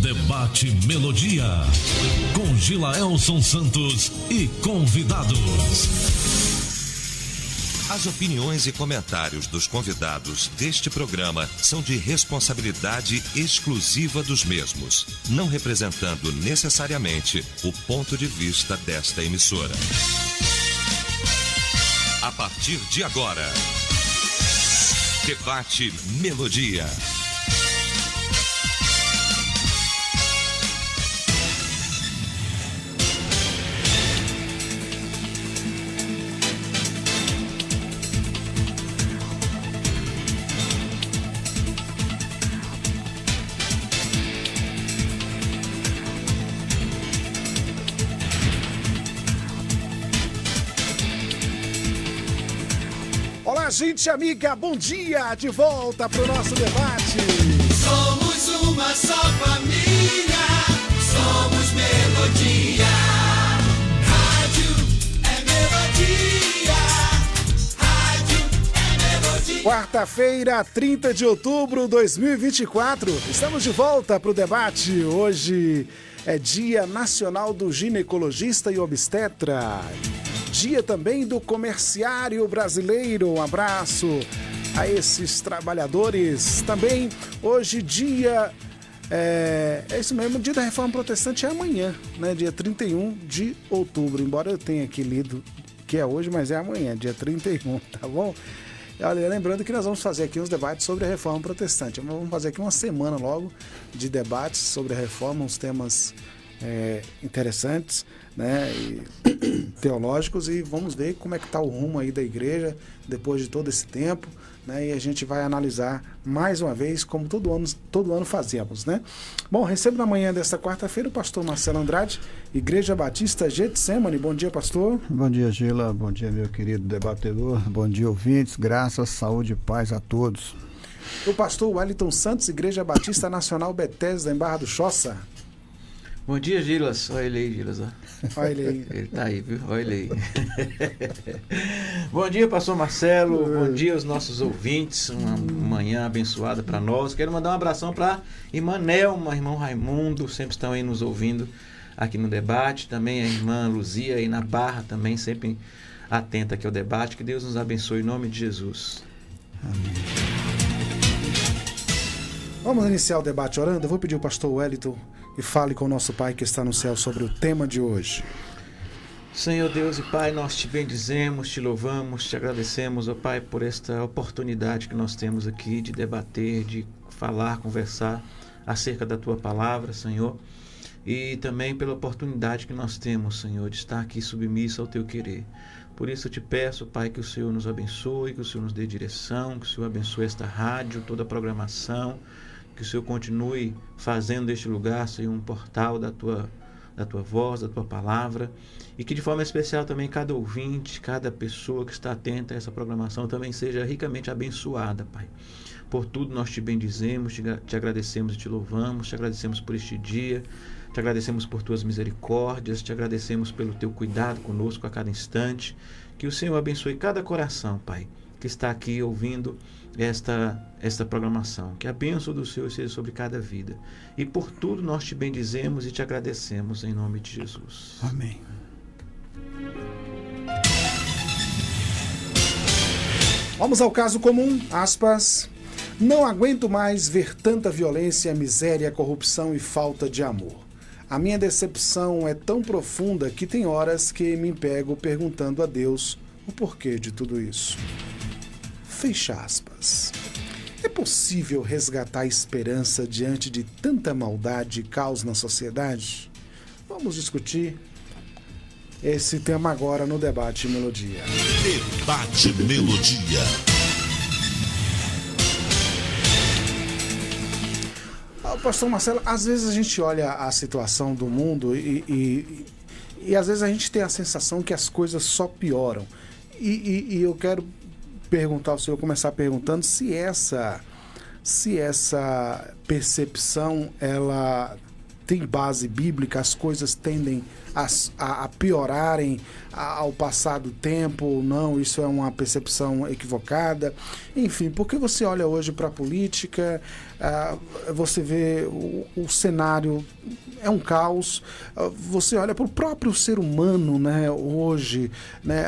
Debate Melodia, com Gilaelson Santos e convidados. As opiniões e comentários dos convidados deste programa são de responsabilidade exclusiva dos mesmos, não representando necessariamente o ponto de vista desta emissora. A partir de agora, Debate Melodia. Gente amiga, bom dia, de volta pro nosso debate. Somos uma só família, somos Melodia. Rádio é Melodia, rádio é Melodia. Quarta-feira, 30 de outubro de 2024, estamos de volta pro debate. Hoje é Dia Nacional do Ginecologista e Obstetra. Dia também do comerciário brasileiro. Um abraço a esses trabalhadores. Também hoje dia, é isso mesmo, dia da Reforma Protestante é amanhã, né? Dia 31 de outubro, embora eu tenha aqui lido que é hoje, mas é amanhã, dia 31, tá bom? Olha, lembrando que nós vamos fazer aqui uns debates sobre a Reforma Protestante. Vamos fazer aqui uma semana logo de debates sobre a Reforma, uns temas interessantes, né, e teológicos, e vamos ver como é que está o rumo aí da igreja depois de todo esse tempo, né, e a gente vai analisar mais uma vez, como todo ano fazemos, né? Bom, recebo na manhã desta quarta-feira o pastor Marcelo Andrade, Igreja Batista Getsemane. Bom dia, pastor. Bom dia, Gila. Bom dia, meu querido debatedor. Bom dia, ouvintes. Graça, saúde e paz a todos. O pastor Wellington Santos, Igreja Batista Nacional Bethesda, em Barra do Choça. Bom dia, Gilas. Olha ele aí, Gilas. Olha ele aí. Ele tá aí, viu? Olha ele aí. Bom dia, pastor Marcelo. Bom dia aos nossos ouvintes. Uma manhã abençoada para nós. Quero mandar um abração para irmã Nelma, irmão Raimundo, sempre estão aí nos ouvindo aqui no debate. Também a irmã Luzia aí na Barra, também sempre atenta aqui ao debate. Que Deus nos abençoe em nome de Jesus. Amém. Vamos iniciar o debate orando. Eu vou pedir ao pastor Wellington que fale com o nosso Pai que está no céu sobre o tema de hoje. Senhor Deus e Pai, nós te bendizemos, te louvamos, te agradecemos, ó Pai, por esta oportunidade que nós temos aqui de debater, de falar, conversar acerca da Tua palavra, Senhor, e também pela oportunidade que nós temos, Senhor, de estar aqui submisso ao Teu querer. Por isso eu te peço, Pai, que o Senhor nos abençoe, que o Senhor nos dê direção, que o Senhor abençoe esta rádio, toda a programação, que o Senhor continue fazendo deste lugar, Senhor, um portal da tua voz, da Tua palavra, e que de forma especial também cada ouvinte, cada pessoa que está atenta a essa programação também seja ricamente abençoada, Pai. Por tudo nós te bendizemos, te agradecemos e te louvamos, te agradecemos por este dia, te agradecemos por Tuas misericórdias, te agradecemos pelo Teu cuidado conosco a cada instante. Que o Senhor abençoe cada coração, Pai, que está aqui ouvindo esta programação. Que a bênção do Senhor seja sobre cada vida. E por tudo nós te bendizemos e te agradecemos em nome de Jesus. Amém. Vamos ao caso comum, aspas. Não aguento mais ver tanta violência, miséria, corrupção e falta de amor. A minha decepção é tão profunda que tem horas que me pego perguntando a Deus o porquê de tudo isso. Fecha aspas. É possível resgatar a esperança diante de tanta maldade e caos na sociedade? Vamos discutir esse tema agora no Debate Melodia. Debate Melodia. Pastor Marcelo, às vezes a gente olha a situação do mundo e às vezes a gente tem a sensação que as coisas só pioram. E eu quero perguntar ao senhor, começar perguntando se essa percepção ela tem base bíblica, as coisas tendem a piorarem ao passar do tempo ou não, isso é uma percepção equivocada. Enfim, porque você olha hoje para a política, você vê o cenário é um caos. Você olha para o próprio ser humano, né, hoje, né,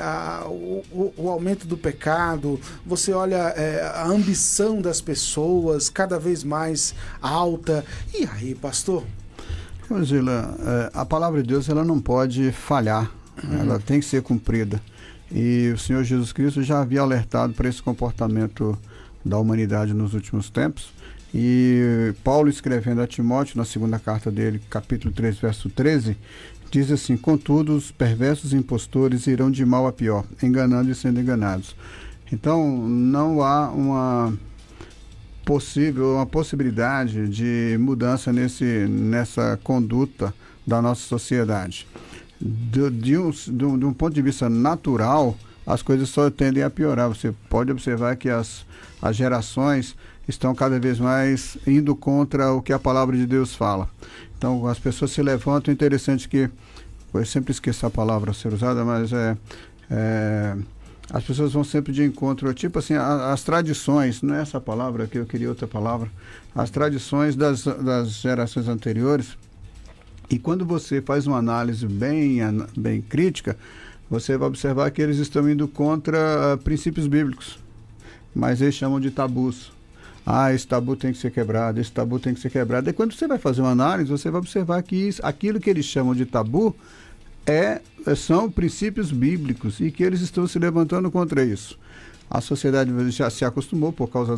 o aumento do pecado, você olha a ambição das pessoas cada vez mais alta. E aí, pastor? Gila, a palavra de Deus ela não pode falhar, ela tem que ser cumprida. E o Senhor Jesus Cristo já havia alertado para esse comportamento da humanidade nos últimos tempos. E Paulo, escrevendo a Timóteo, na segunda carta dele, capítulo 3, verso 13, diz assim: contudo, os perversos impostores irão de mal a pior, enganando e sendo enganados. Então, não há uma possibilidade de mudança nessa conduta da nossa sociedade. De um ponto de vista natural, as coisas só tendem a piorar. Você pode observar que as gerações estão cada vez mais indo contra o que a palavra de Deus fala. Então, as pessoas se levantam. Interessante que, eu sempre esqueço a palavra a ser usada, mas as pessoas vão sempre de encontro, tipo assim, as tradições, não é essa palavra que eu queria outra palavra, as tradições das gerações anteriores. E quando você faz uma análise bem crítica, você vai observar que eles estão indo contra princípios bíblicos, mas eles chamam de tabus. Esse tabu tem que ser quebrado, esse tabu tem que ser quebrado. E quando você vai fazer uma análise, você vai observar que aquilo que eles chamam de tabu são princípios bíblicos e que eles estão se levantando contra isso. A sociedade já se acostumou por causa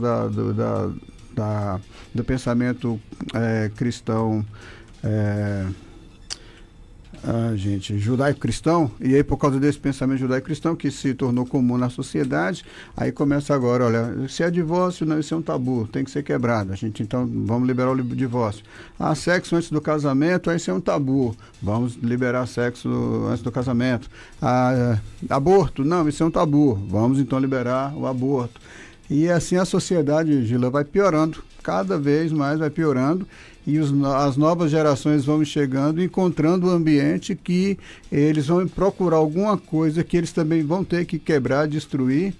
do pensamento cristão, judaico-cristão, e aí por causa desse pensamento judaico-cristão que se tornou comum na sociedade, aí começa agora, olha, se é divórcio, não, isso é um tabu, tem que ser quebrado, então vamos liberar o divórcio. Sexo antes do casamento, isso é um tabu, vamos liberar sexo antes do casamento. Aborto, não, isso é um tabu, vamos então liberar o aborto. E assim a sociedade, Gila, vai piorando, cada vez mais vai piorando, e as novas gerações vão chegando, encontrando um ambiente que eles vão procurar alguma coisa que eles também vão ter que quebrar, destruir,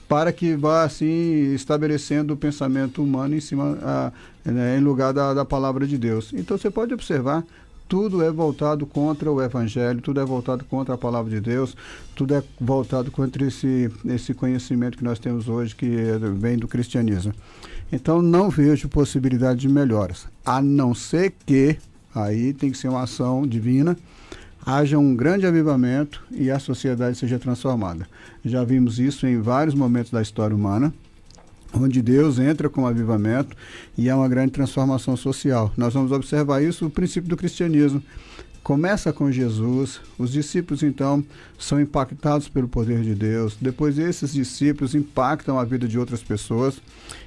para que vá assim estabelecendo o pensamento humano em lugar da palavra de Deus. Então você pode observar, tudo é voltado contra o Evangelho, tudo é voltado contra a palavra de Deus, tudo é voltado contra esse conhecimento que nós temos hoje, que vem do cristianismo. Então não vejo possibilidade de melhoras, a não ser que, aí tem que ser uma ação divina, haja um grande avivamento e a sociedade seja transformada. Já vimos isso em vários momentos da história humana, onde Deus entra com o avivamento e há uma grande transformação social. Nós vamos observar isso no princípio do cristianismo. Começa com Jesus, os discípulos então são impactados pelo poder de Deus, depois esses discípulos impactam a vida de outras pessoas,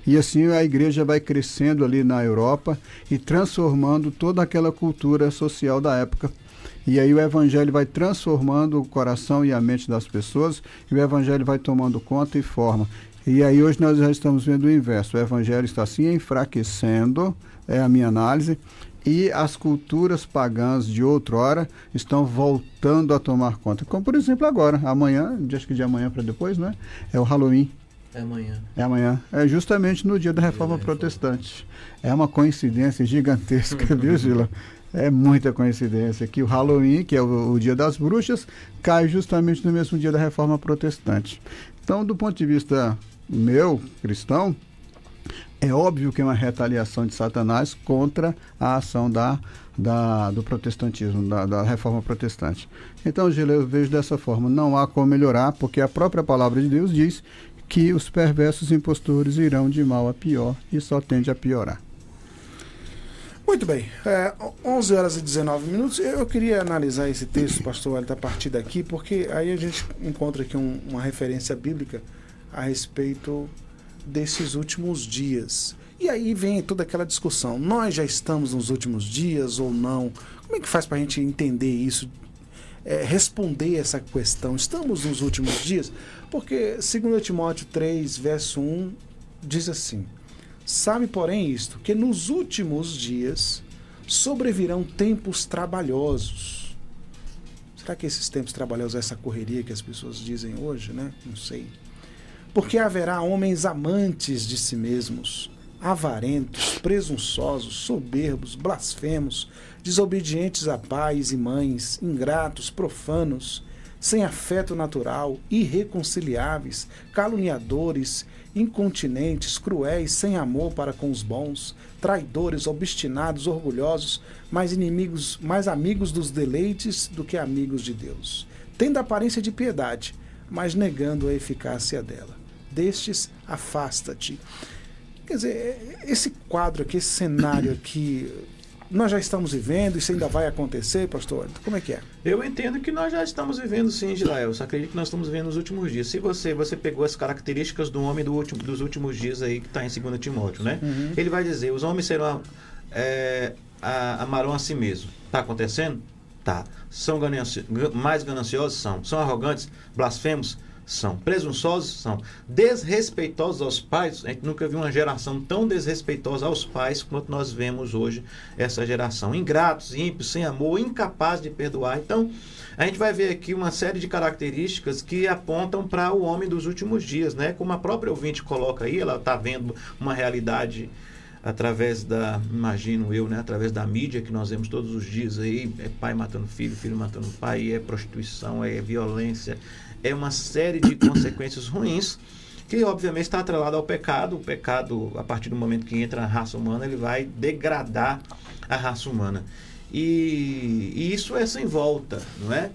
e assim a igreja vai crescendo ali na Europa e transformando toda aquela cultura social da época. E aí o evangelho vai transformando o coração e a mente das pessoas, e o evangelho vai tomando conta e forma. E aí hoje nós já estamos vendo o inverso, o evangelho está se enfraquecendo, é a minha análise, e as culturas pagãs de outrora estão voltando a tomar conta. Como, por exemplo, agora, amanhã, acho que de amanhã para depois, né? É o Halloween. É amanhã. É amanhã. É justamente no dia da Reforma Protestante. É uma coincidência gigantesca, viu, Gila? É muita coincidência que o Halloween, que é o dia das bruxas, cai justamente no mesmo dia da Reforma Protestante. Então, do ponto de vista meu, cristão, é óbvio que é uma retaliação de Satanás contra a ação do protestantismo, da reforma protestante. Então, Gila, eu vejo dessa forma, não há como melhorar, porque a própria palavra de Deus diz que os perversos impostores irão de mal a pior e só tende a piorar. Muito bem, 11 horas e 19 minutos. Eu queria analisar esse texto, pastor Wellington, a partir daqui, porque aí a gente encontra aqui uma referência bíblica a respeito desses últimos dias. E aí vem toda aquela discussão, nós já estamos nos últimos dias ou não? Como é que faz para a gente entender isso, responder essa questão? Estamos nos últimos dias? Porque 2 Timóteo 3, verso 1, diz assim: sabe, porém, isto, que nos últimos dias sobrevirão tempos trabalhosos. Será que esses tempos trabalhosos é essa correria que as pessoas dizem hoje, né? Não sei. Porque haverá homens amantes de si mesmos, avarentos, presunçosos, soberbos, blasfemos, desobedientes a pais e mães, ingratos, profanos, sem afeto natural, irreconciliáveis, caluniadores, incontinentes, cruéis, sem amor para com os bons, traidores, obstinados, orgulhosos, mais amigos dos deleites do que amigos de Deus, tendo aparência de piedade, mas negando a eficácia dela. Destes, afasta-te. Quer dizer, esse quadro aqui, esse cenário aqui, nós já estamos vivendo, isso ainda vai acontecer, pastor? Como é que é? Eu entendo que nós já estamos vivendo sim, Gilael. Eu acredito que nós estamos vivendo nos últimos dias. Se você pegou as características do homem dos últimos dias aí, que está em 2 Timóteo, né? Uhum. Ele vai dizer, os homens serão, amarão a si mesmo. Está acontecendo? Tá. São mais gananciosos? São arrogantes? Blasfemos? São. Presunçosos? São. Desrespeitosos aos pais? A gente nunca viu uma geração tão desrespeitosa aos pais quanto nós vemos hoje essa geração. Ingratos, ímpios, sem amor, incapazes de perdoar. Então, a gente vai ver aqui uma série de características que apontam para o homem dos últimos dias, né? Como a própria ouvinte coloca aí, ela está vendo uma realidade através imagino eu, né, através da mídia que nós vemos todos os dias aí, é pai matando filho, filho matando pai, é prostituição, é violência, é uma série de consequências ruins que obviamente está atrelado ao pecado. O pecado, a partir do momento que entra na raça humana, ele vai degradar a raça humana. E isso é sem volta, não é?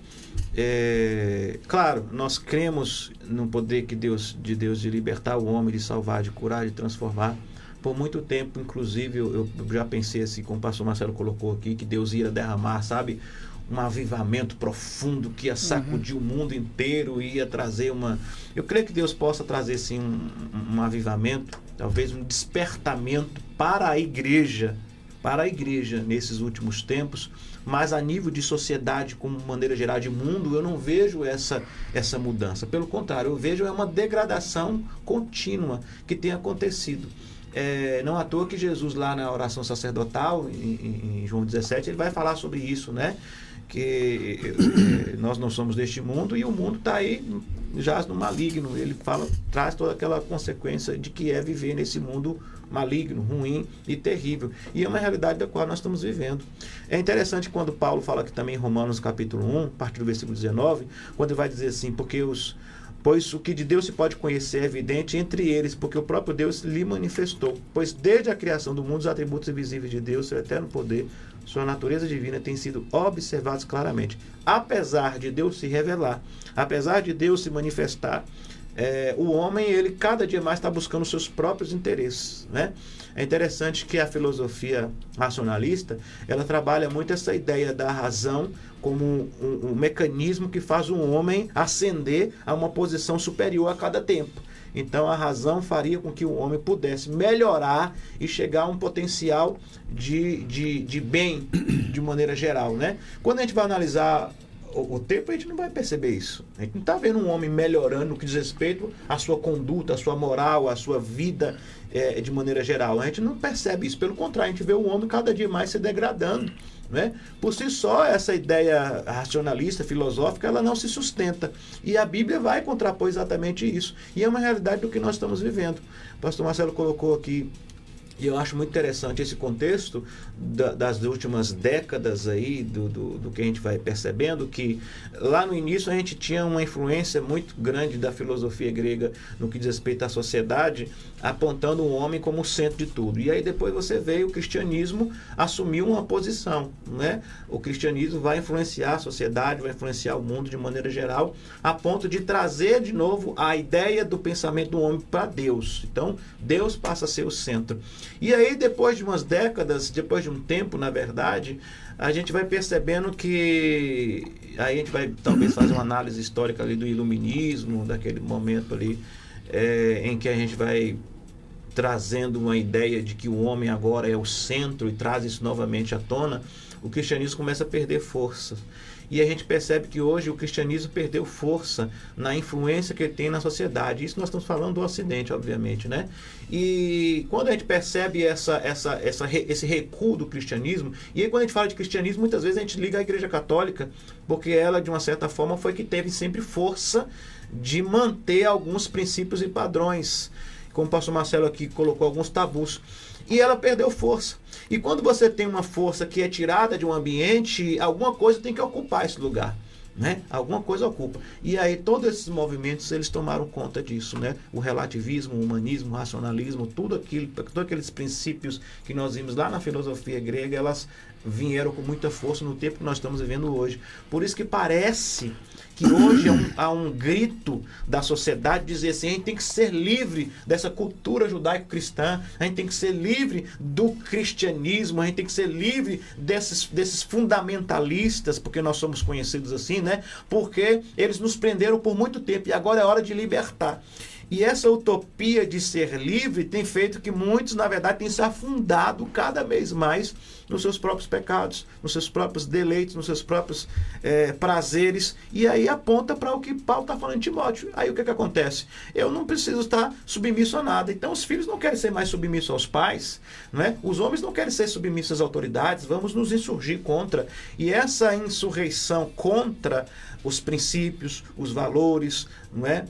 Claro, nós cremos no poder de Deus de libertar o homem, de salvar, de curar, de transformar. Por muito tempo, inclusive, eu já pensei assim, como o pastor Marcelo colocou aqui, que Deus ia derramar, sabe, um avivamento profundo que ia sacudir o mundo inteiro, ia trazer eu creio que Deus possa trazer sim um avivamento, talvez um despertamento para a igreja nesses últimos tempos, mas a nível de sociedade, como maneira geral de mundo, eu não vejo essa mudança. Pelo contrário, eu vejo uma degradação contínua que tem acontecido. Não à toa que Jesus, lá na oração sacerdotal, em João 17, ele vai falar sobre isso, né? Que nós não somos deste mundo e o mundo está aí, jaz no maligno. Ele traz toda aquela consequência de que é viver nesse mundo maligno, ruim e terrível. E é uma realidade da qual nós estamos vivendo. É interessante quando Paulo fala aqui também em Romanos capítulo 1, a partir do versículo 19, quando ele vai dizer assim, pois o que de Deus se pode conhecer é evidente entre eles, porque o próprio Deus lhe manifestou. Pois desde a criação do mundo, os atributos invisíveis de Deus, seu eterno poder, sua natureza divina, têm sido observados claramente. Apesar de Deus se revelar, apesar de Deus se manifestar, o homem, ele cada dia mais está buscando os seus próprios interesses, né? É interessante que a filosofia racionalista, ela trabalha muito essa ideia da razão como um mecanismo que faz o homem ascender a uma posição superior a cada tempo. Então a razão faria com que o homem pudesse melhorar e chegar a um potencial de bem de maneira geral, né? Quando a gente vai analisar o tempo, a gente não vai perceber isso. A gente não está vendo um homem melhorando no que diz respeito à sua conduta, à sua moral, à sua vida de maneira geral. A gente não percebe isso. Pelo contrário, a gente vê o homem cada dia mais se degradando, né? Por si só, essa ideia racionalista, filosófica, ela não se sustenta. E a Bíblia vai contrapor exatamente isso. E é uma realidade do que nós estamos vivendo. O pastor Marcelo colocou aqui, e eu acho muito interessante esse contexto das últimas décadas aí, do que a gente vai percebendo, que lá no início a gente tinha uma influência muito grande da filosofia grega no que diz respeito à sociedade, apontando o homem como o centro de tudo. E aí depois você vê o cristianismo assumir uma posição, né? O cristianismo vai influenciar a sociedade, vai influenciar o mundo de maneira geral, a ponto de trazer de novo a ideia do pensamento do homem para Deus. Então, Deus passa a ser o centro. E aí, depois de umas décadas, depois de um tempo, na verdade, a gente vai percebendo que... Aí a gente vai talvez fazer uma análise histórica ali do iluminismo, daquele momento ali em que a gente vai trazendo uma ideia de que o homem agora é o centro e traz isso novamente à tona, o cristianismo começa a perder força. E a gente percebe que hoje o cristianismo perdeu força na influência que ele tem na sociedade. Isso nós estamos falando do Ocidente, obviamente, né? E quando a gente percebe esse recuo do cristianismo, e aí quando a gente fala de cristianismo, muitas vezes a gente liga à Igreja Católica, porque ela, de uma certa forma, foi que teve sempre força de manter alguns princípios e padrões. Como o pastor Marcelo aqui colocou, alguns tabus. E ela perdeu força. E quando você tem uma força que é tirada de um ambiente, alguma coisa tem que ocupar esse lugar, né? Alguma coisa ocupa. E aí todos esses movimentos, eles tomaram conta disso, né? O relativismo, o humanismo, o racionalismo, todos aqueles princípios que nós vimos lá na filosofia grega, elas vieram com muita força no tempo que nós estamos vivendo hoje. Por isso que parece que hoje há um grito da sociedade dizer assim: a gente tem que ser livre dessa cultura judaico-cristã, a gente tem que ser livre do cristianismo, a gente tem que ser livre desses fundamentalistas, porque nós somos conhecidos assim, né? Porque eles nos prenderam por muito tempo e agora é hora de libertar. E essa utopia de ser livre tem feito que muitos, na verdade, tenham se afundado cada vez mais nos seus próprios pecados, nos seus próprios deleites, nos seus próprios prazeres. E aí aponta para o que Paulo está falando em Timóteo. Aí o que acontece? Eu não preciso estar submisso a nada. Então os filhos não querem ser mais submissos aos pais, né? Os homens não querem ser submissos às autoridades. Vamos nos insurgir contra. E essa insurreição contra os princípios, os valores, não é?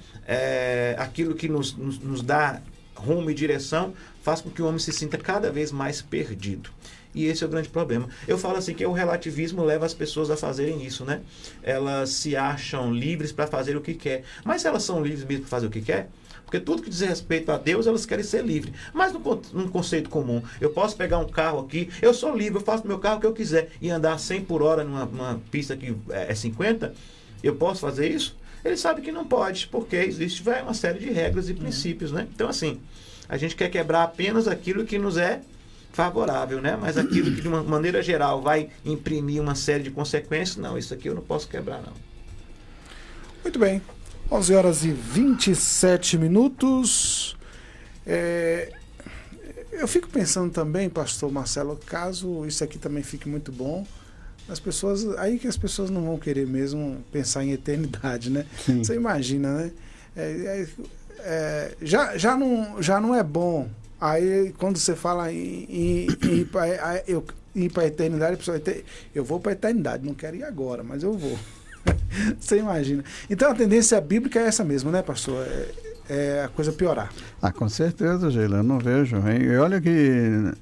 Aquilo que nos dá rumo e direção, faz com que o homem se sinta cada vez mais perdido. E esse é o grande problema. Eu falo assim que o relativismo leva as pessoas a fazerem isso, né? Elas se acham livres para fazer o que quer. Mas se elas são livres mesmo para fazer o que quer? Porque tudo que diz respeito a Deus, elas querem ser livres. Mas num conceito comum, eu posso pegar um carro aqui, eu sou livre, eu faço no meu carro o que eu quiser, e andar 100 por hora numa pista que é 50, eu posso fazer isso? Ele sabe que não pode, porque existe uma série de regras e princípios, né? Então, assim, a gente quer quebrar apenas aquilo que nos é favorável, né? Mas aquilo que, de uma maneira geral, vai imprimir uma série de consequências, não, isso aqui eu não posso quebrar, não. Muito bem. 11 horas e 27 minutos. Eu fico pensando também, pastor Marcelo, caso isso aqui também fique muito bom, as pessoas não vão querer mesmo pensar em eternidade, né? Sim. Você imagina, né? Já não é bom. Aí quando você fala em ir para a eternidade, a pessoa eu vou para a eternidade, não quero ir agora, mas eu vou. Você imagina. Então a tendência bíblica é essa mesmo, né, pastor? É a coisa piorar. Com certeza, Geila, eu não vejo. E olha que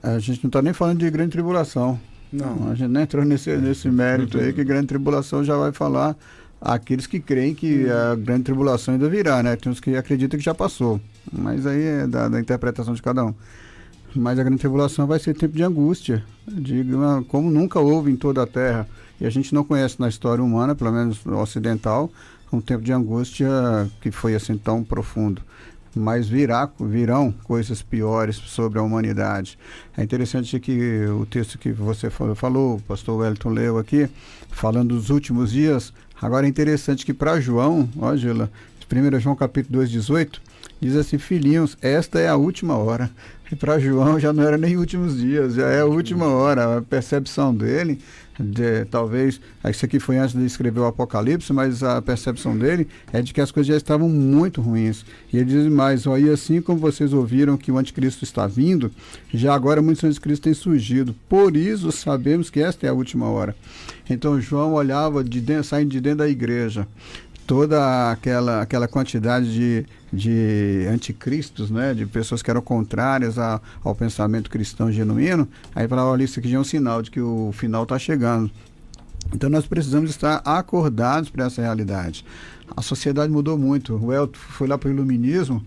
a gente não está nem falando de grande tribulação. Não. A gente nem entrou nesse mérito aí, que grande tribulação já vai falar aqueles que creem que a grande tribulação ainda virá, né? Tem uns que acreditam que já passou, mas aí é da interpretação de cada um. Mas a grande tribulação vai ser tempo de angústia, como nunca houve em toda a terra. E a gente não conhece na história humana, pelo menos ocidental, um tempo de angústia que foi assim tão profundo. Mas virão coisas piores sobre a humanidade. É interessante que o texto que você falou, o pastor Wellington leu aqui, falando dos últimos dias. Agora é interessante que para João, ó, Gila, 1 João capítulo 2,18, diz assim: filhinhos, esta é a última hora. E para João já não era nem últimos dias, já é a última hora. A percepção dele, talvez, isso aqui foi antes de escrever o Apocalipse, mas a percepção dele é de que as coisas já estavam muito ruins. E ele diz mais: e assim como vocês ouviram que o anticristo está vindo, já agora muitos anticristos têm surgido. Por isso sabemos que esta é a última hora. Então João olhava saindo de dentro da igreja, toda aquela quantidade de anticristos, né, de pessoas que eram contrárias ao pensamento cristão genuíno. Aí falava: olha, isso aqui já é um sinal de que o final está chegando. Então nós precisamos estar acordados para essa realidade. A sociedade mudou muito. O Elton foi lá para o iluminismo,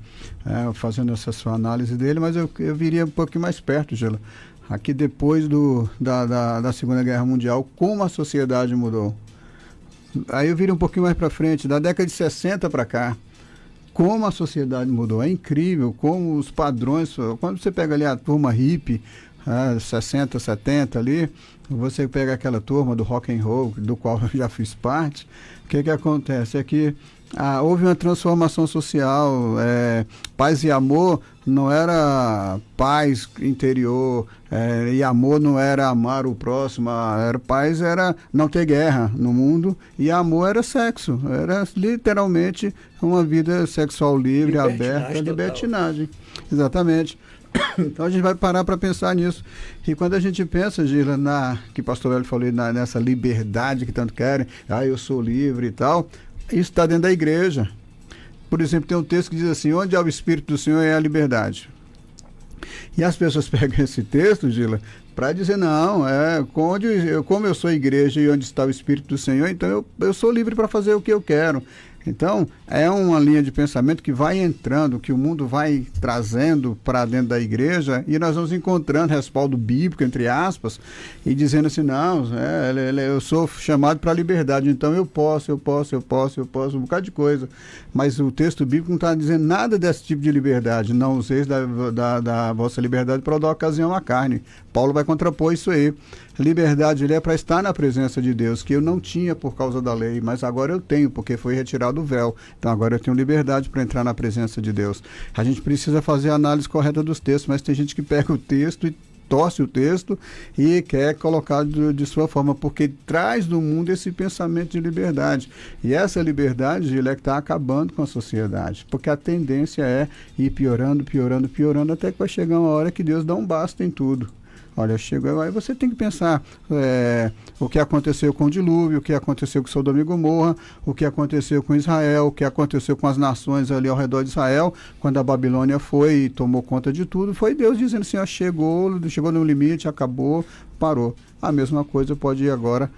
fazendo essa sua análise dele, mas eu viria um pouquinho mais perto, Gela. Aqui depois da Segunda Guerra Mundial, como a sociedade mudou. Aí eu virei um pouquinho mais para frente, da década de 60 para cá, como a sociedade mudou. É incrível como os padrões, quando você pega ali a turma hippie, 60, 70 ali, você pega aquela turma do rock and roll, do qual eu já fiz parte, o que acontece? É que Houve uma transformação social, paz e amor não era paz interior, e amor não era amar o próximo, paz era não ter guerra no mundo, e amor era sexo, era literalmente uma vida sexual livre, aberta, libertinagem. Exatamente. Então a gente vai parar para pensar nisso. E quando a gente pensa, Gila, que o pastor Hélio falou nessa liberdade que tanto querem, eu sou livre e tal, isso está dentro da igreja. Por exemplo, tem um texto que diz assim: onde há o Espírito do Senhor é a liberdade. E as pessoas pegam esse texto, Gila, para dizer, não, como eu sou igreja e onde está o Espírito do Senhor, então eu sou livre para fazer o que eu quero. Então, é uma linha de pensamento que vai entrando, que o mundo vai trazendo para dentro da igreja, e nós vamos encontrando respaldo bíblico, entre aspas, e dizendo assim, não, eu sou chamado para a liberdade, então eu posso, um bocado de coisa. Mas o texto bíblico não está dizendo nada desse tipo de liberdade. Não useis da vossa liberdade para dar ocasião à carne. Paulo vai contrapor isso aí. Liberdade é para estar na presença de Deus, que eu não tinha por causa da lei, mas agora eu tenho, porque foi retirado o véu. Então agora eu tenho liberdade para entrar na presença de Deus. A gente precisa fazer a análise correta dos textos, mas tem gente que pega o texto e torce o texto e quer colocar de sua forma, porque traz do mundo esse pensamento de liberdade. E essa liberdade, Gil, é que está acabando com a sociedade, porque a tendência é ir piorando, até que vai chegar uma hora que Deus dá um basta em tudo. Olha, chegou, aí você tem que pensar o que aconteceu com o dilúvio, o que aconteceu com Sodoma e Gomorra, o que aconteceu com Israel, o que aconteceu com as nações ali ao redor de Israel, quando a Babilônia foi e tomou conta de tudo, foi Deus dizendo assim, chegou no limite, acabou, parou. A mesma coisa pode ir agora,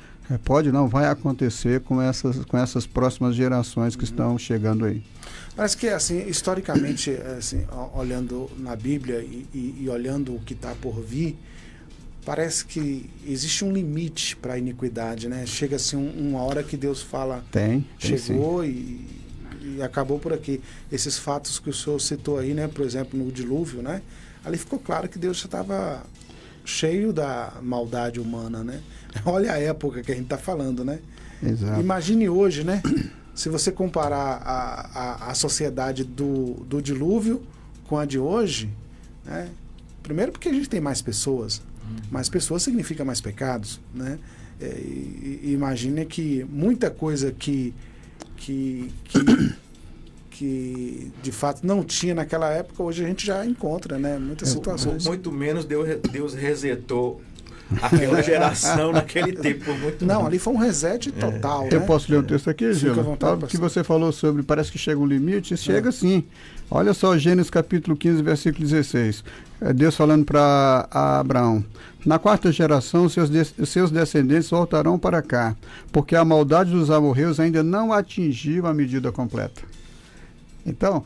vai acontecer com essas próximas gerações que estão chegando aí. Parece que, assim, historicamente, assim, olhando na Bíblia e olhando o que está por vir, parece que existe um limite para a iniquidade, né? Chega assim uma hora que Deus fala, chegou e acabou por aqui. Esses fatos que o senhor citou aí, né? Por exemplo, no dilúvio, né? Ali ficou claro que Deus já estava cheio da maldade humana, né? Olha a época que a gente está falando, né? Exato. Imagine hoje, né? Se você comparar a sociedade do dilúvio com a de hoje, né? Primeiro porque a gente tem mais pessoas significa mais pecados, né? Imagine que muita coisa que de fato não tinha naquela época, hoje a gente já encontra, né? Muitas situações. Muito menos Deus resetou aquela geração naquele tempo. Ali foi um reset total. Né? Eu posso ler um texto aqui, Gil? Que você falou sobre, parece que chega um limite, chega sim. Olha só, Gênesis capítulo 15, versículo 16. Deus falando para Abraão: na quarta geração, seus descendentes voltarão para cá, porque a maldade dos amorreus ainda não atingiu a medida completa. Então,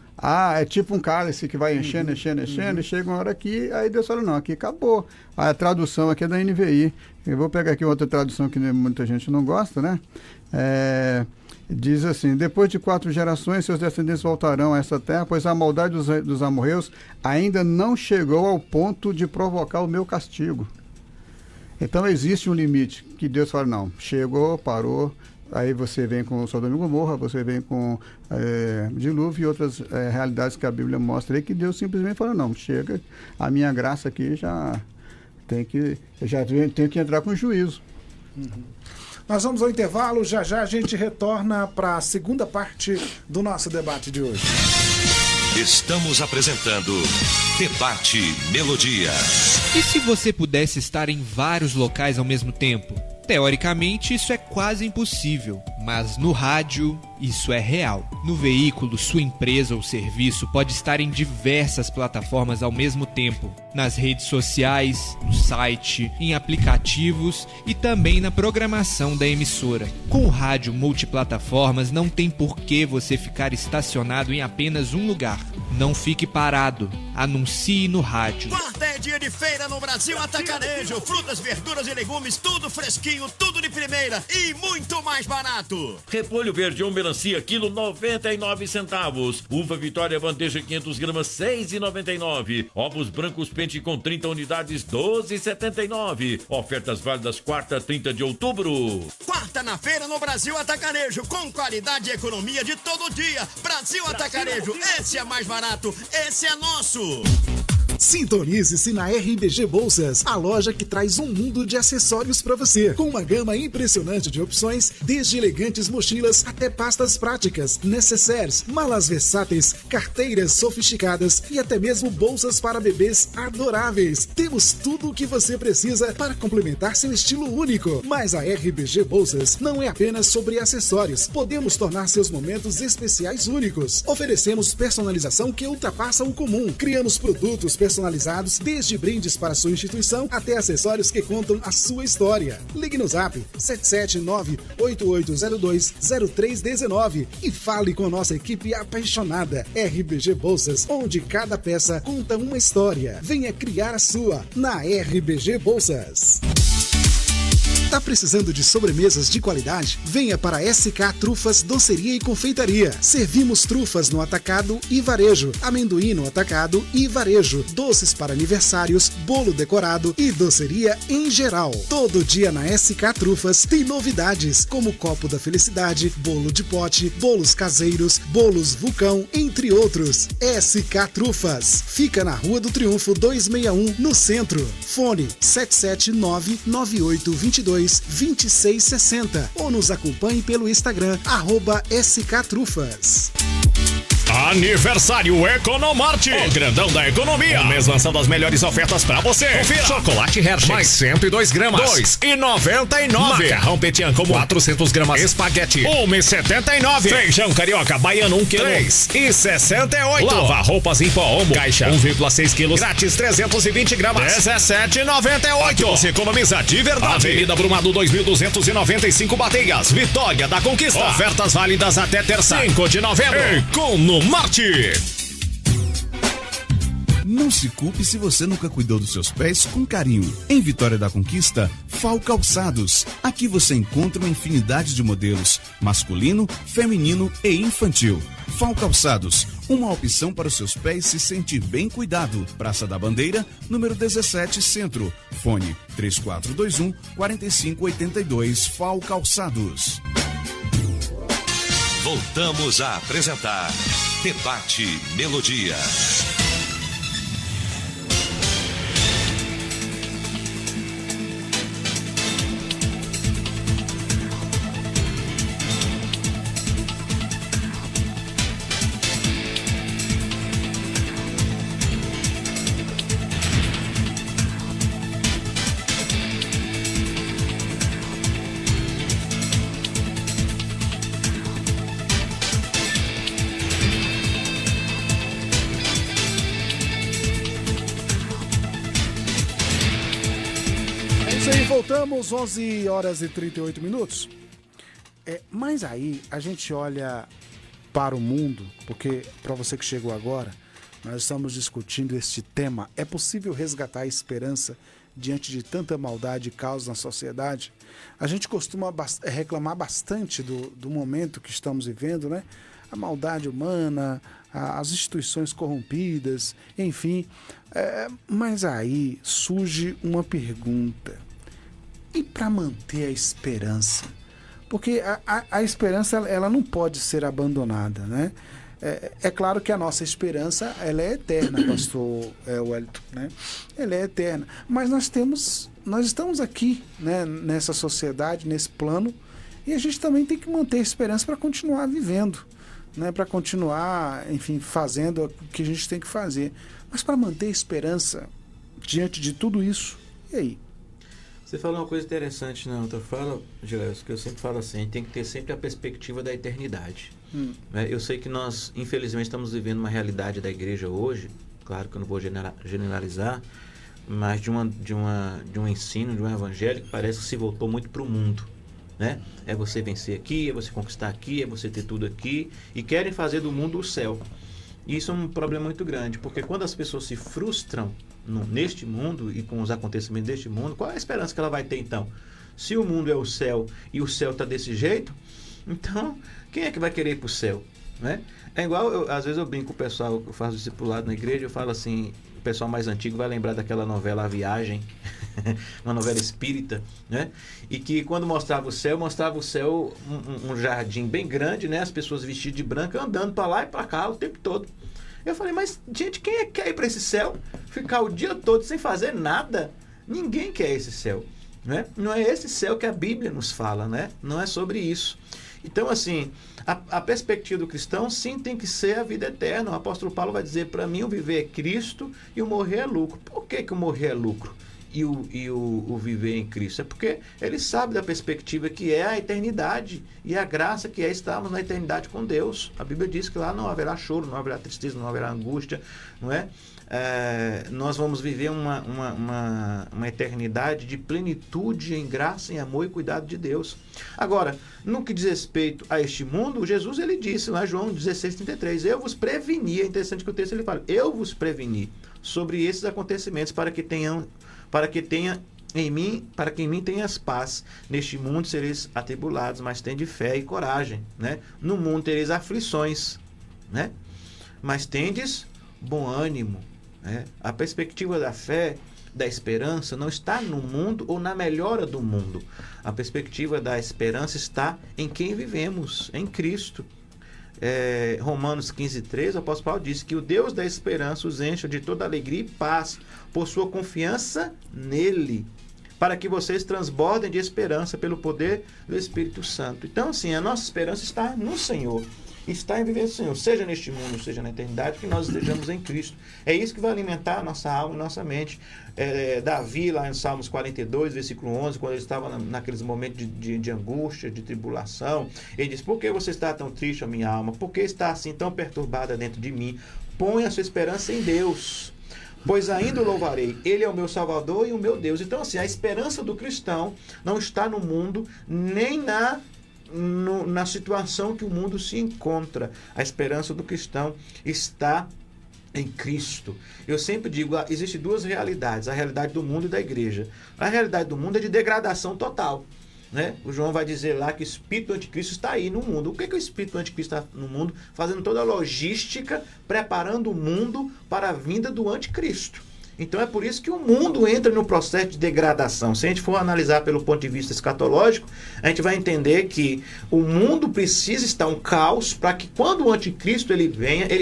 é tipo um cálice que vai enchendo, e chega uma hora que aí Deus fala, não, aqui acabou. A tradução aqui é da NVI. Eu vou pegar aqui outra tradução que muita gente não gosta, né? Diz assim: depois de 4 gerações, seus descendentes voltarão a essa terra, pois a maldade dos amorreus ainda não chegou ao ponto de provocar o meu castigo. Então existe um limite que Deus fala, não, chegou, parou. Aí você vem com Sodoma e Gomorra, você vem com dilúvio e outras realidades que a Bíblia mostra aí, que Deus simplesmente fala, não, chega, a minha graça aqui já tem que entrar com juízo. Uhum. Nós vamos ao intervalo, já a gente retorna para a segunda parte do nosso debate de hoje. Estamos apresentando Debate Melodia. E se você pudesse estar em vários locais ao mesmo tempo? Teoricamente, isso é quase impossível, mas no rádio, isso é real. No veículo, sua empresa ou serviço pode estar em diversas plataformas ao mesmo tempo, nas redes sociais, no site, em aplicativos e também na programação da emissora. Com o rádio multiplataformas, não tem por que você ficar estacionado em apenas um lugar. Não fique parado. Anuncie no rádio. Quarta é dia de feira no Brasil Atacarejo. Frutas, verduras e legumes, tudo fresquinho, tudo de primeira e muito mais barato. Repolho verde ou melancia, quilo 99 centavos. Uva Vitória bandeja 500 gramas, 6,99. Ovos brancos pente com 30 unidades, 12,79. Ofertas válidas quarta, 30 de outubro. Quarta oferta na feira no Brasil Atacarejo, com qualidade e economia de todo dia. Brasil Atacarejo, esse é mais barato, esse é nosso. Sintonize-se na RBG Bolsas, a loja que traz um mundo de acessórios para você, com uma gama impressionante de opções, desde elegantes mochilas até pastas práticas, necessaires, malas versáteis, carteiras sofisticadas e até mesmo bolsas para bebês adoráveis. Temos tudo o que você precisa para complementar seu estilo único. Mas a RBG Bolsas não é apenas sobre acessórios. Podemos tornar seus momentos especiais únicos. Oferecemos personalização que ultrapassa o comum. Criamos produtos personalizados, desde brindes para sua instituição até acessórios que contam a sua história. Ligue no Zap 779-8802-0319 e fale com nossa equipe apaixonada. RBG Bolsas, onde cada peça conta uma história. Venha criar a sua na RBG Bolsas. Tá precisando de sobremesas de qualidade? Venha para SK Trufas Doceria e Confeitaria. Servimos trufas no atacado e varejo, amendoim no atacado e varejo, doces para aniversários, bolo decorado e doceria em geral. Todo dia na SK Trufas tem novidades, como copo da felicidade, bolo de pote, bolos caseiros, bolos vulcão, entre outros. SK Trufas. Fica na Rua do Triunfo 261, no centro. Fone 779-9822-2660 ou nos acompanhe pelo Instagram @SKTrufas. Aniversário Economarte, o grandão da economia. O mês lançando as melhores ofertas pra você. Confira. Chocolate Hershey, mais 102 gramas, R$2,99. Macarrão Petian como 400 gramas. Espaguete, R$1,79. Feijão carioca baiano 1 kg, R$3,68. Lava roupas em pó Omo, caixa 1,6 kg, grátis 320 gramas, R$17,98. Você economiza de verdade. Avenida Brumado 2295 Bateias, Vitória da Conquista. Ofertas válidas até terça, 5 de novembro. Economarte. Não se culpe se você nunca cuidou dos seus pés com carinho. Em Vitória da Conquista, FAO Calçados. Aqui você encontra uma infinidade de modelos, masculino, feminino e infantil. FAO Calçados, uma opção para os seus pés se sentir bem cuidado. Praça da Bandeira, número 17, Centro. Fone 3421-4582, FAO Calçados. Voltamos a apresentar Debate Melodia. Voltamos, 11 horas e 38 minutos. Mas aí a gente olha para o mundo, porque para você que chegou agora, nós estamos discutindo este tema. É possível resgatar a esperança diante de tanta maldade e caos na sociedade? A gente costuma reclamar bastante do momento que estamos vivendo, né? A maldade humana, as instituições corrompidas, enfim. Mas aí surge uma pergunta. E para manter a esperança? Porque a esperança ela não pode ser abandonada, né? É claro que a nossa esperança ela é eterna, pastor Wellington, né? Ela é eterna. Mas nós estamos aqui, né, nessa sociedade, nesse plano, e a gente também tem que manter a esperança para continuar vivendo, né? Para continuar, enfim, fazendo o que a gente tem que fazer. Mas para manter a esperança diante de tudo isso, e aí? Você falou uma coisa interessante na outra fala, Gileus, que eu sempre falo assim, a gente tem que ter sempre a perspectiva da eternidade. Eu sei que nós, infelizmente, estamos vivendo uma realidade da igreja hoje, claro que eu não vou generalizar, mas de um ensino, de um evangelho que parece que se voltou muito para o mundo. Né? É você vencer aqui, é você conquistar aqui, é você ter tudo aqui, e querem fazer do mundo o céu. E isso é um problema muito grande, porque quando as pessoas se frustram neste mundo e com os acontecimentos deste mundo, qual é a esperança que ela vai ter então? Se o mundo é o céu e o céu está desse jeito, então quem é que vai querer ir para o céu? Né? É igual, às vezes eu brinco com o pessoal, eu faço discipulado na igreja, eu falo assim, o pessoal mais antigo vai lembrar daquela novela A Viagem, uma novela espírita, né? E que quando mostrava o céu um jardim bem grande, né? As pessoas vestidas de branco andando para lá e para cá o tempo todo. Eu falei, mas gente, quem é que quer ir para esse céu? Ficar o dia todo sem fazer nada? Ninguém quer esse céu, né? Não é esse céu que a Bíblia nos fala, né? Não é sobre isso. Então, assim, a perspectiva do cristão, sim, tem que ser a vida eterna. O apóstolo Paulo vai dizer, para mim o viver é Cristo e o morrer é lucro. Por que o morrer é lucro e o viver em Cristo? É porque ele sabe da perspectiva que é a eternidade e a graça que é estarmos na eternidade com Deus. A Bíblia diz que lá não haverá choro, não haverá tristeza, não haverá angústia, não é? Nós vamos viver uma eternidade de plenitude em graça, em amor e cuidado de Deus. Agora, no que diz respeito a este mundo, Jesus ele disse lá, João 16:33, eu vos preveni, é interessante que o texto ele fala, eu vos preveni sobre esses acontecimentos para que em mim tenhas paz. Neste mundo sereis atribulados, mas tende fé e coragem, né? No mundo tereis aflições, né? Mas tendes bom ânimo. A perspectiva da fé, da esperança, não está no mundo ou na melhora do mundo. A perspectiva da esperança está em quem vivemos, em Cristo. Romanos 15:3, o apóstolo Paulo diz que o Deus da esperança os encha de toda alegria e paz por sua confiança nele, para que vocês transbordem de esperança pelo poder do Espírito Santo. Então, assim, a nossa esperança está no Senhor. Está em viver o Senhor, seja neste mundo, seja na eternidade, que nós estejamos em Cristo. É isso que vai alimentar a nossa alma e nossa mente. Davi, lá em Salmos 42, versículo 11, quando ele estava naqueles momentos de angústia, de tribulação, ele diz, por que você está tão triste, a minha alma? Por que está assim tão perturbada dentro de mim? Põe a sua esperança em Deus, pois ainda o louvarei. Ele é o meu Salvador e o meu Deus. Então, assim, a esperança do cristão não está no mundo, nem na situação que o mundo se encontra. A esperança do cristão está em Cristo. Eu sempre digo, existem duas realidades, a realidade do mundo e da igreja. A realidade do mundo é de degradação total, né? O João vai dizer lá que o espírito do anticristo está aí no mundo. O que é que o espírito do anticristo está no mundo? Fazendo toda a logística, preparando o mundo para a vinda do anticristo. Então é por isso que o mundo entra no processo de degradação. Se a gente for analisar pelo ponto de vista escatológico, a gente vai entender que o mundo precisa estar um caos para que quando o anticristo ele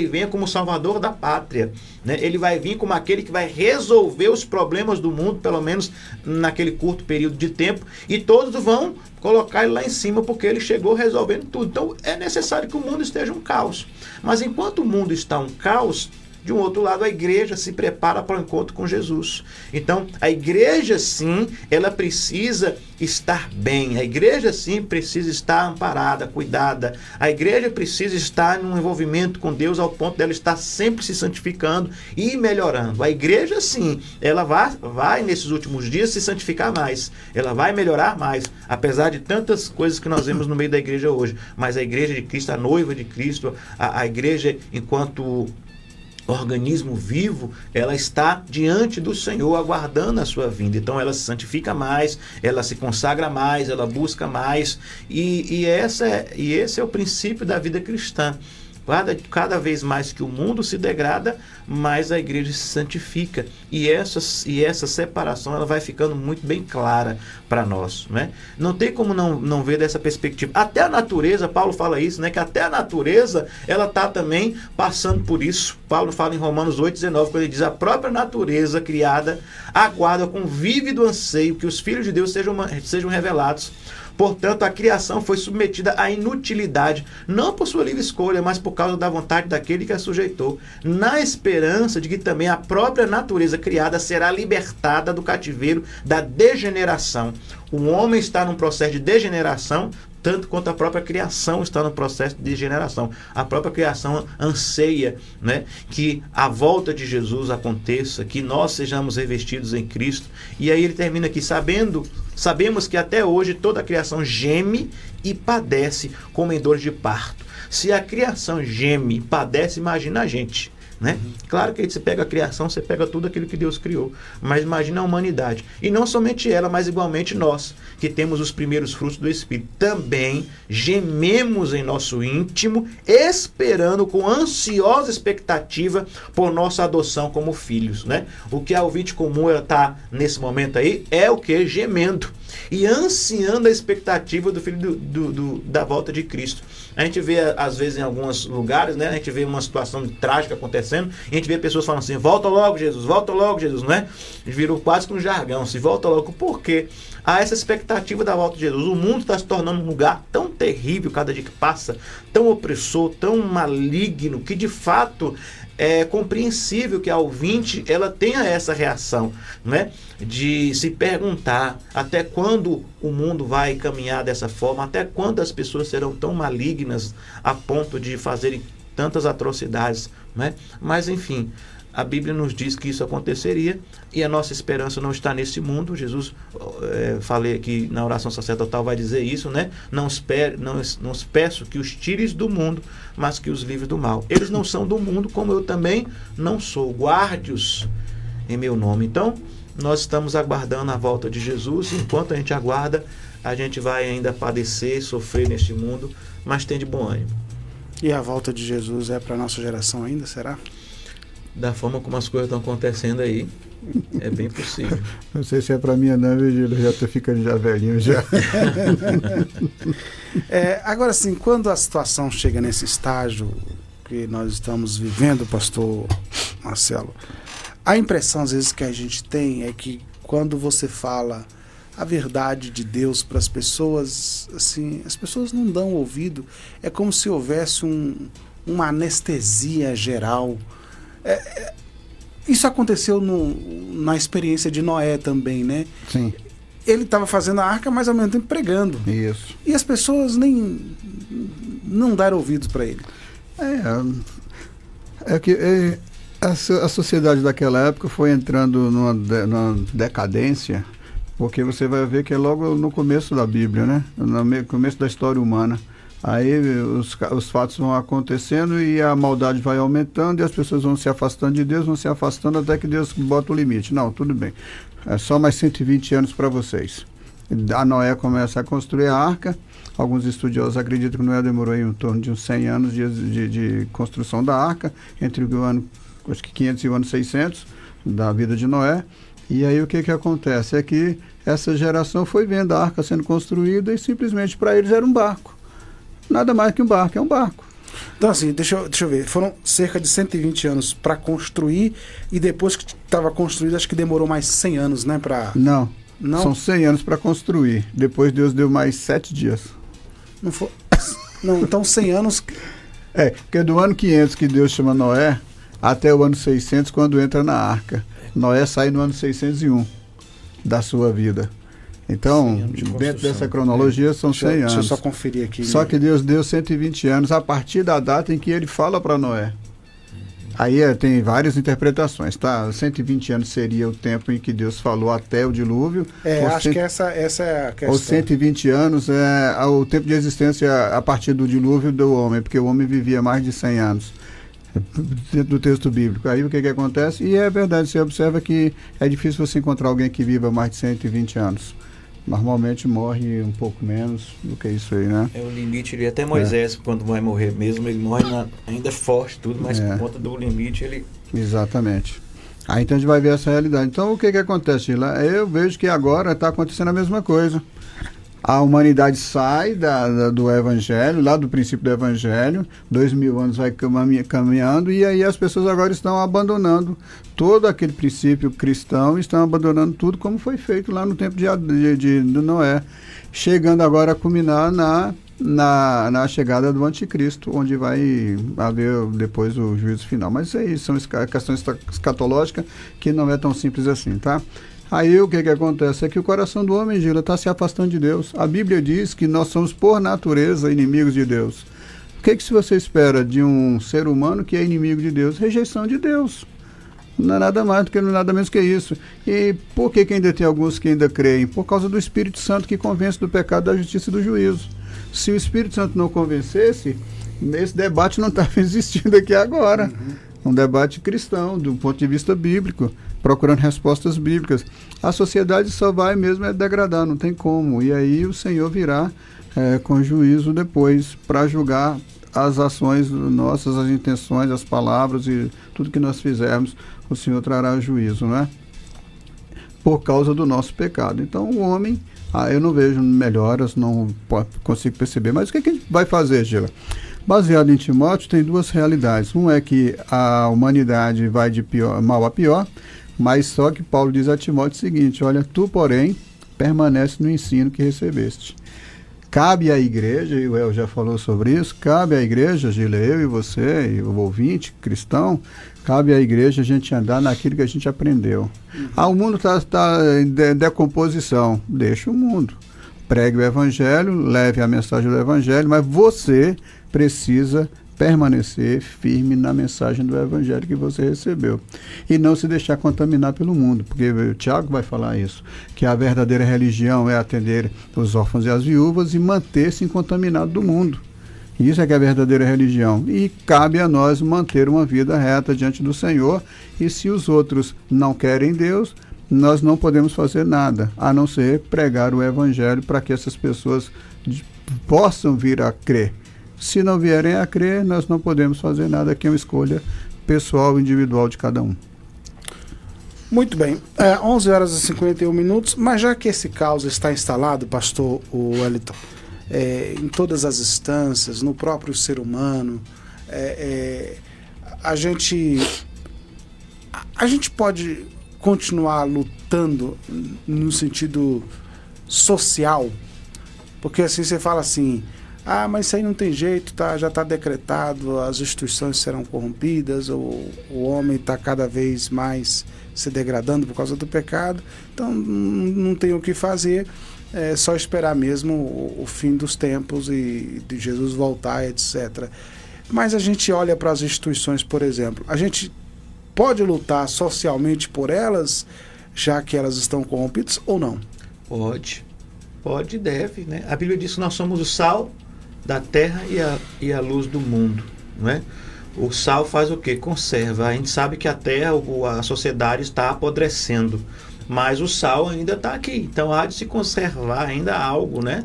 venha como salvador da pátria, né? Ele vai vir como aquele que vai resolver os problemas do mundo, pelo menos naquele curto período de tempo, e todos vão colocar ele lá em cima porque ele chegou resolvendo tudo. Então é necessário que o mundo esteja um caos. Mas enquanto o mundo está um caos, de um outro lado, a igreja se prepara para o encontro com Jesus. Então, a igreja, sim, ela precisa estar bem. A igreja, sim, precisa estar amparada, cuidada. A igreja precisa estar num envolvimento com Deus ao ponto dela estar sempre se santificando e melhorando. A igreja, sim, ela vai nesses últimos dias se santificar mais. Ela vai melhorar mais, apesar de tantas coisas que nós vemos no meio da igreja hoje. Mas a igreja de Cristo, a noiva de Cristo, a igreja enquanto organismo vivo, ela está diante do Senhor aguardando a sua vinda. Então ela se santifica mais, ela se consagra mais, ela busca mais, e esse é o princípio da vida cristã. Cada vez mais que o mundo se degrada, mais a igreja se santifica. E essa separação ela vai ficando muito bem clara para nós, né? Não tem como não ver dessa perspectiva. Até a natureza, Paulo fala isso, né? Que até a natureza ela está também passando por isso. Paulo fala em Romanos 8,19, quando ele diz, a própria natureza criada aguarda com vívido anseio que os filhos de Deus sejam revelados. Portanto, a criação foi submetida à inutilidade, não por sua livre escolha, mas por causa da vontade daquele que a sujeitou, na esperança de que também a própria natureza criada será libertada do cativeiro da degeneração. O homem está num processo de degeneração, tanto quanto a própria criação está no processo de degeneração. A própria criação anseia, né, que a volta de Jesus aconteça, que nós sejamos revestidos em Cristo. E aí ele termina aqui, sabemos que até hoje toda a criação geme e padece como em dores de parto. Se a criação geme e padece, imagina a gente, né? Claro que aí você pega a criação, você pega tudo aquilo que Deus criou, mas imagina a humanidade, e não somente ela, mas igualmente nós, que temos os primeiros frutos do Espírito, também gememos em nosso íntimo, esperando com ansiosa expectativa por nossa adoção como filhos, né? O que a ouvinte comum ela está nesse momento aí é o que? Gemendo e ansiando a expectativa do filho da volta de Cristo. A gente vê, às vezes, em alguns lugares, né? A gente vê uma situação trágica acontecendo, e a gente vê pessoas falando assim, volta logo, Jesus, não é? Virou quase que um jargão, se volta logo. Por quê? Há essa expectativa da volta de Jesus. O mundo está se tornando um lugar tão terrível, cada dia que passa, tão opressor, tão maligno, que de fato é compreensível que a ouvinte ela tenha essa reação, né? De se perguntar até quando o mundo vai caminhar dessa forma, até quando as pessoas serão tão malignas a ponto de fazerem tantas atrocidades, né? Mas enfim, a Bíblia nos diz que isso aconteceria e a nossa esperança não está nesse mundo. Jesus, falei aqui na oração sacerdotal, vai dizer isso, né? Não os peço que os tires do mundo, mas que os livres do mal. Eles não são do mundo, como eu também não sou. Guarde-os em meu nome. Então, nós estamos aguardando a volta de Jesus. Enquanto a gente aguarda, a gente vai ainda padecer, sofrer neste mundo, mas tem de bom ânimo. E a volta de Jesus é para a nossa geração ainda, será? Da forma como as coisas estão acontecendo aí, é bem possível. Não sei se é para mim não, Virgílio, já estou ficando já velhinho já. Agora sim, quando a situação chega nesse estágio que nós estamos vivendo, pastor Marcelo, a impressão às vezes que a gente tem é que quando você fala a verdade de Deus para as pessoas, assim, as pessoas não dão ouvido, é como se houvesse uma anestesia geral. Isso aconteceu na experiência de Noé também, né? Sim. Ele estava fazendo a arca, mas ao mesmo tempo pregando. Isso. E as pessoas não deram ouvidos para ele. A sociedade daquela época foi entrando numa decadência, porque você vai ver que é logo no começo da Bíblia, né? No começo da história humana. Aí os fatos vão acontecendo e a maldade vai aumentando e as pessoas vão se afastando de Deus, vão se afastando até que Deus bota o limite. Não, tudo bem. É só mais 120 anos para vocês. A Noé começa a construir a arca. Alguns estudiosos acreditam que Noé demorou em torno de uns 100 anos de construção da arca, entre o ano, acho que 500 e o ano 600 da vida de Noé. E aí o que acontece? É que essa geração foi vendo a arca sendo construída e simplesmente para eles era um barco. Nada mais que um barco, é um barco. Então assim, deixa eu ver, foram cerca de 120 anos para construir e depois que estava construído, acho que demorou mais 100 anos, né? Não, são 100 anos para construir, depois Deus deu mais 7 dias. Não, então 100 anos... Porque do ano 500 que Deus chama Noé, até o ano 600 quando entra na arca. Noé sai no ano 601 da sua vida. Então, dentro dessa cronologia são 100 anos. Deixa eu só conferir aqui. Só que Deus deu 120 anos a partir da data em que ele fala para Noé. Aí tem várias interpretações, tá? 120 anos seria o tempo em que Deus falou até o dilúvio. Acho que essa é a questão. Os 120 anos é o tempo de existência a partir do dilúvio do homem, porque o homem vivia mais de 100 anos. Dentro do texto bíblico. Aí o que acontece? E é verdade, você observa que é difícil você encontrar alguém que viva mais de 120 anos. Normalmente morre um pouco menos do que isso aí, né? É o limite, até Moisés, quando vai morrer mesmo, ele morre ainda forte, tudo, mas por conta do limite ele... Exatamente. Aí então a gente vai ver essa realidade. Então o que acontece, Sheila? Eu vejo que agora está acontecendo a mesma coisa. A humanidade sai do Evangelho, lá do princípio do Evangelho, 2000 anos vai caminhando, e aí as pessoas agora estão abandonando todo aquele princípio cristão, estão abandonando tudo como foi feito lá no tempo de Noé, chegando agora a culminar na chegada do anticristo, onde vai haver depois o juízo final. Mas isso aí são questões escatológicas que não é tão simples assim, tá? Aí o que acontece é que o coração do homem, Gila, está se afastando de Deus. A Bíblia diz que nós somos por natureza inimigos de Deus. O que se você espera de um ser humano que é inimigo de Deus? Rejeição de Deus. Não é nada mais do que nada menos que isso. E por que ainda tem alguns que ainda creem? Por causa do Espírito Santo que convence do pecado, da justiça e do juízo. Se o Espírito Santo não convencesse, esse debate não estava existindo aqui agora. um debate cristão, do ponto de vista bíblico, procurando respostas bíblicas. A sociedade só vai mesmo degradar, não tem como. E aí o Senhor virá com juízo depois para julgar as ações nossas, as intenções, as palavras e tudo que nós fizermos, o Senhor trará juízo, não é? Por causa do nosso pecado. Então o homem, eu não vejo melhoras, não consigo perceber. Mas o que a gente vai fazer, Gila? Baseado em Timóteo, tem duas realidades. Um é que a humanidade vai de mal a pior, mas só que Paulo diz a Timóteo o seguinte: olha, tu, porém, permanece no ensino que recebeste. Cabe à igreja, e o El já falou sobre isso, cabe à igreja, Gila, eu e você, e o ouvinte cristão, cabe à igreja a gente andar naquilo que a gente aprendeu. O mundo está em decomposição, deixa o mundo. Pregue o evangelho, leve a mensagem do evangelho, mas você precisa permanecer firme na mensagem do evangelho que você recebeu e não se deixar contaminar pelo mundo, porque o Tiago vai falar isso, que a verdadeira religião é atender os órfãos e as viúvas e manter-se incontaminado do mundo. Isso é que é a verdadeira religião, e cabe a nós manter uma vida reta diante do Senhor, e se os outros não querem Deus, nós não podemos fazer nada, a não ser pregar o evangelho para que essas pessoas possam vir a crer. Se não vierem a crer, nós não podemos fazer nada, que é uma escolha pessoal, individual de cada um. Muito bem, 11 horas e 51 minutos, mas já que esse caos está instalado, pastor Wellington, em todas as instâncias, no próprio ser humano, a gente pode continuar lutando no sentido social, porque assim você fala assim, mas isso aí não tem jeito, já está decretado, as instituições serão corrompidas, o homem está cada vez mais se degradando por causa do pecado, então não tem o que fazer, é só esperar mesmo o fim dos tempos e de Jesus voltar, etc. Mas a gente olha para as instituições, por exemplo, a gente pode lutar socialmente por elas, já que elas estão corrompidas, ou não? Pode e deve, né? A Bíblia diz que nós somos o sal da terra e a luz do mundo, não é? O sal faz o quê? Conserva. A gente sabe que a terra, a sociedade está apodrecendo, mas o sal ainda está aqui, então há de se conservar ainda algo, né?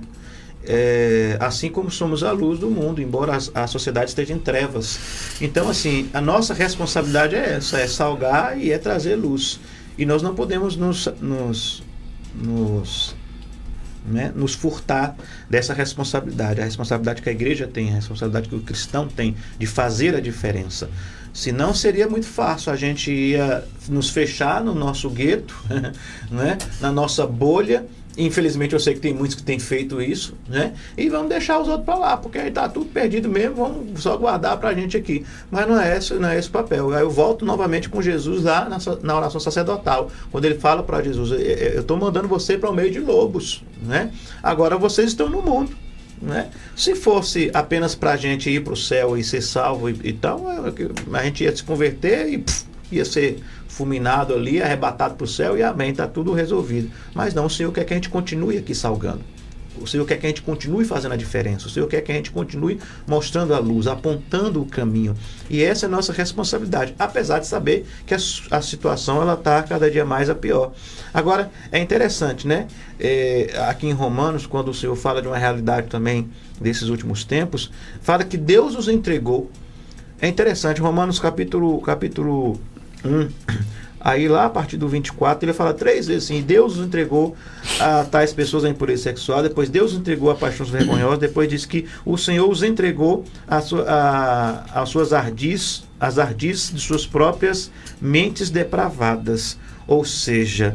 Assim como somos a luz do mundo, embora a sociedade esteja em trevas. Então, assim, a nossa responsabilidade é essa, é salgar e é trazer luz. E nós não podemos nos furtar dessa responsabilidade, a responsabilidade que a igreja tem, a responsabilidade que o cristão tem de fazer a diferença. Senão seria muito fácil, a gente ia nos fechar no nosso gueto, né? Na nossa bolha. Infelizmente eu sei que tem muitos que têm feito isso, né? E vamos deixar os outros para lá, porque aí está tudo perdido mesmo, vamos só guardar para a gente aqui. Mas não é esse o papel. Aí eu volto novamente com Jesus lá na oração sacerdotal, quando ele fala para Jesus, eu estou mandando você para o meio de lobos, né? Agora vocês estão no mundo, né? Se fosse apenas para a gente ir para o céu e ser salvo e tal, a gente ia se converter e ia ser fulminado ali, arrebatado para o céu e amém, está tudo resolvido. Mas não, o Senhor quer que a gente continue aqui salgando. O Senhor quer que a gente continue fazendo a diferença. O Senhor quer que a gente continue mostrando a luz, apontando o caminho. E essa é a nossa responsabilidade, apesar de saber que a situação ela está cada dia mais a pior. Agora, é interessante, né? Aqui em Romanos, quando o Senhor fala de uma realidade também desses últimos tempos, fala que Deus nos entregou. É interessante, Romanos capítulo 1, aí lá a partir do 24 ele fala 3 vezes assim: Deus nos entregou a tais pessoas à impureza sexual, depois Deus nos entregou a paixões vergonhosas, depois diz que o Senhor os entregou às suas ardis de suas próprias mentes depravadas. Ou seja,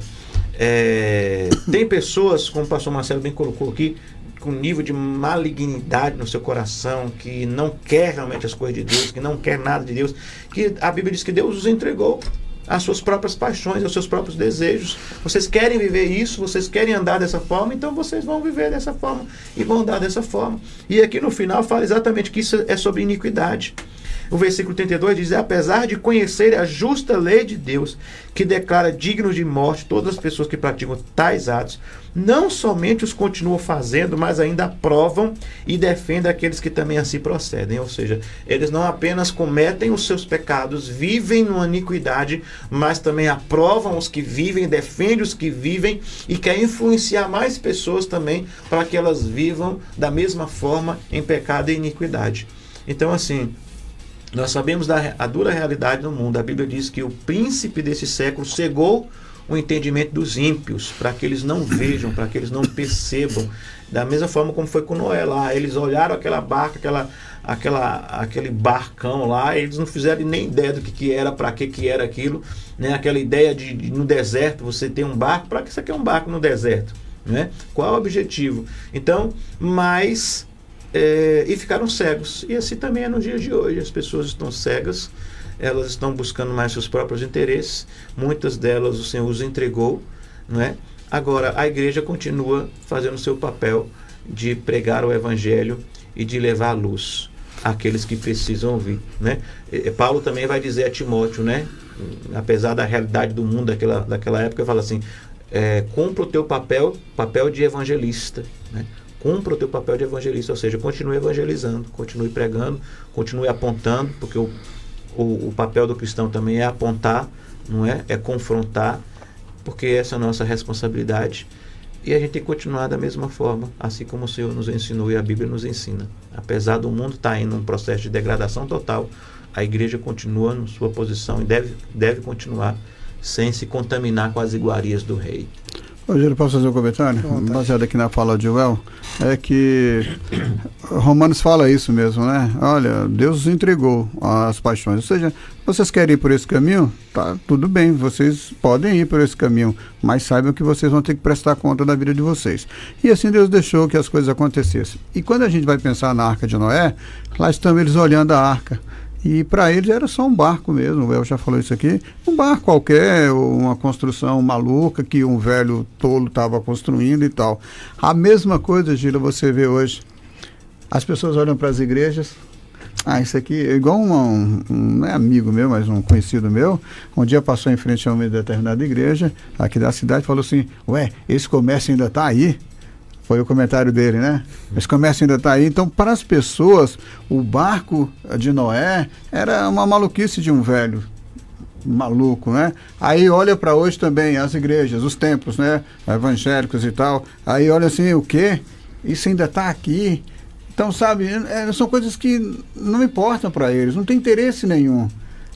tem pessoas, como o pastor Marcelo bem colocou aqui, com nível de malignidade no seu coração, que não quer realmente as coisas de Deus, que não quer nada de Deus, que a Bíblia diz que Deus os entregou às suas próprias paixões, aos seus próprios desejos. Vocês querem viver isso, vocês querem andar dessa forma, então vocês vão viver dessa forma e vão andar dessa forma. E aqui no final fala exatamente que isso é sobre iniquidade. O versículo 32 diz: apesar de conhecer a justa lei de Deus, que declara dignos de morte todas as pessoas que praticam tais atos, não somente os continuam fazendo, mas ainda aprovam e defendem aqueles que também assim procedem. Ou seja, eles não apenas cometem os seus pecados, vivem numa iniquidade, mas também aprovam os que vivem, defendem os que vivem e querem influenciar mais pessoas também para que elas vivam da mesma forma em pecado e iniquidade. Então, assim, nós sabemos a dura realidade do mundo. A Bíblia diz que o príncipe desse século cegou o entendimento dos ímpios, para que eles não vejam, para que eles não percebam. Da mesma forma como foi com Noé lá. Eles olharam aquela barca, aquele barcão lá, eles não fizeram nem ideia do que era, para que era aquilo, né? Aquela ideia de no deserto você tem um barco, para que você quer um barco no deserto, né? Qual é o objetivo? Então, e ficaram cegos. E assim também é no dia de hoje. As pessoas estão cegas, elas estão buscando mais seus próprios interesses. Muitas delas o Senhor os entregou, não é? Agora, a igreja continua fazendo o seu papel de pregar o evangelho e de levar a luz àqueles que precisam ouvir, né? Paulo também vai dizer a Timóteo, né? Apesar da realidade do mundo daquela época, ele fala assim: cumpra o teu papel de evangelista, né? Cumpra o teu papel de evangelista, ou seja, continue evangelizando, continue pregando, continue apontando, porque o papel do cristão também é apontar, não é? É confrontar, porque essa é a nossa responsabilidade. E a gente tem que continuar da mesma forma, assim como o Senhor nos ensinou e a Bíblia nos ensina. Apesar do mundo estar indo num processo de degradação total, a igreja continua na sua posição e deve continuar sem se contaminar com as iguarias do rei. Rogério, posso fazer um comentário? Baseado aqui na fala de Joel, é que Romanos fala isso mesmo, né? Olha, Deus entregou as paixões. Ou seja, vocês querem ir por esse caminho? Tá, tudo bem, vocês podem ir por esse caminho, mas saibam que vocês vão ter que prestar conta da vida de vocês. E assim Deus deixou que as coisas acontecessem. E quando a gente vai pensar na Arca de Noé, lá estão eles olhando a arca. E para eles era só um barco mesmo, o El já falou isso aqui, um barco qualquer, uma construção maluca que um velho tolo estava construindo e tal. A mesma coisa, Gila, você vê hoje. As pessoas olham para as igrejas, isso aqui é igual não é amigo meu, mas um conhecido meu, um dia passou em frente a uma determinada igreja aqui da cidade e falou assim: ué, esse comércio ainda está aí? Foi o comentário dele, né? Esse comércio ainda está aí. Então, para as pessoas, o barco de Noé era uma maluquice de um velho maluco, né? Aí olha para hoje também as igrejas, os templos, né? Evangélicos e tal. Aí olha assim, o quê? Isso ainda está aqui? Então, sabe, são coisas que não importam para eles, não tem interesse nenhum.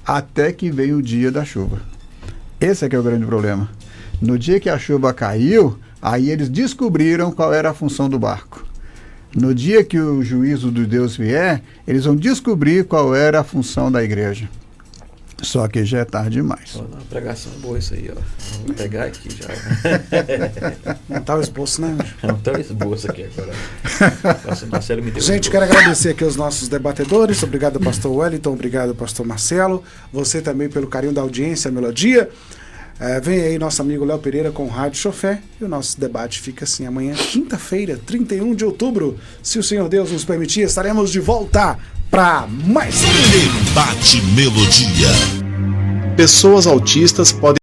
Até que veio o dia da chuva. Esse é que é o grande problema. No dia que a chuva caiu, aí eles descobriram qual era a função do barco. No dia que o juízo de Deus vier, eles vão descobrir qual era a função da igreja. Só que já é tarde demais. Uma pregação boa isso aí, ó. Vou pegar aqui já. Não tá o esboço, né? Não tá o esboço aqui agora. Marcelo me deu. Gente, quero agradecer aqui aos nossos debatedores. Obrigado, pastor Wellington. Obrigado, pastor Marcelo. Você também pelo carinho da audiência, Melodia. Vem aí nosso amigo Léo Pereira com o Rádio Chofé. E o nosso debate fica assim amanhã, quinta-feira, 31 de outubro. Se o Senhor Deus nos permitir, estaremos de volta para mais Debate Melodia. Pessoas autistas podem